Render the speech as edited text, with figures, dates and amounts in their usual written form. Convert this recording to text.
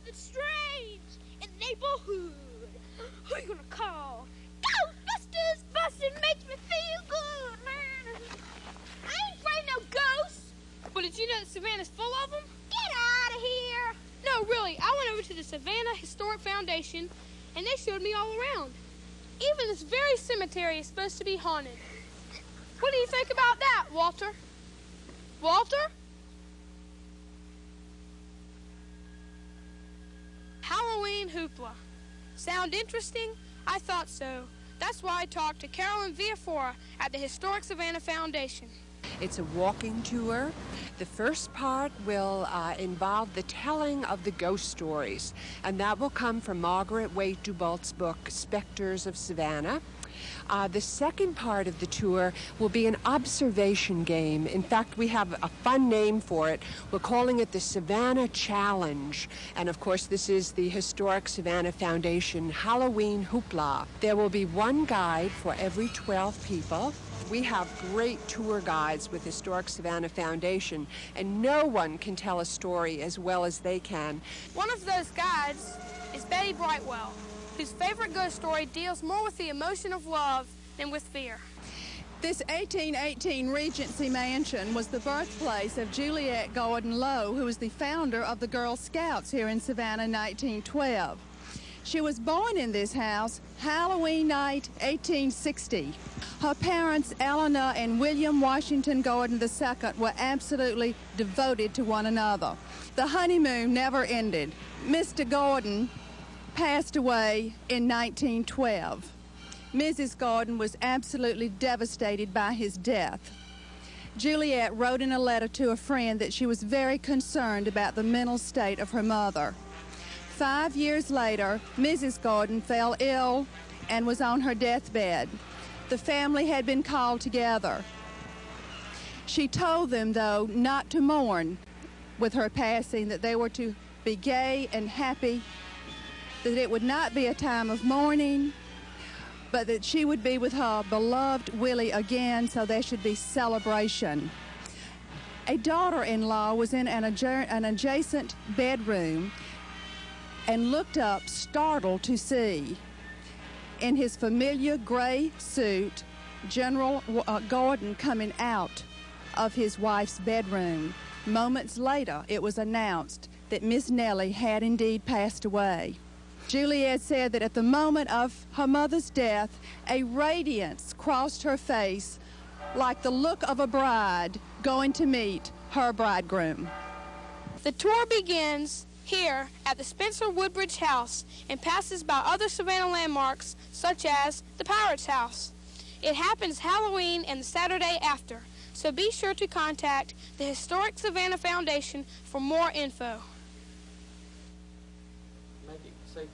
something strange in the neighborhood. Who are you gonna call? Ghostbusters busting makes me feel good, man. I ain't afraid of no ghosts. But did you know that Savannah's full of them? Get out of here. No, really. I went over to the Savannah Historic Foundation, and they showed me all around. Even this very cemetery is supposed to be haunted. What do you think about that, Walter? Walter? Halloween hoopla. Sound interesting? I thought so. That's why I talked to Carolyn Villafora at the Historic Savannah Foundation. It's a walking tour. The first part will involve the telling of the ghost stories, and that will come from Margaret Waite Dubalt's book, Spectres of Savannah. The second part of the tour will be an observation game. In fact, we have a fun name for it. We're calling it the Savannah Challenge. And of course, this is the Historic Savannah Foundation Halloween Hoopla. There will be one guide for every 12 people. We have great tour guides with Historic Savannah Foundation, and no one can tell a story as well as they can. One of those guides is Betty Brightwell, whose favorite ghost story deals more with the emotion of love than with fear. This 1818 Regency Mansion was the birthplace of Juliet Gordon Lowe, who was the founder of the Girl Scouts here in Savannah in 1912. She was born in this house Halloween night, 1860. Her parents, Eleanor and William Washington Gordon II, were absolutely devoted to one another. The honeymoon never ended. Mr. Gordon passed away in 1912. Mrs. Gordon was absolutely devastated by his death. Juliet wrote in a letter to a friend that she was very concerned about the mental state of her mother. 5 years later, Mrs. Gordon fell ill and was on her deathbed. The family had been called together. She told them, though, not to mourn with her passing, that they were to be gay and happy, that it would not be a time of mourning, but that she would be with her beloved Willie again, so there should be celebration. A daughter-in-law was in an adjacent bedroom and looked up, startled to see, in his familiar gray suit, General Gordon coming out of his wife's bedroom. Moments later, it was announced that Miss Nellie had indeed passed away. Juliet said that at the moment of her mother's death, a radiance crossed her face like the look of a bride going to meet her bridegroom. The tour begins here at the Spencer Woodbridge House and passes by other Savannah landmarks such as the Pirates House. It happens Halloween and the Saturday after, so be sure to contact the Historic Savannah Foundation for more info. Maybe, say.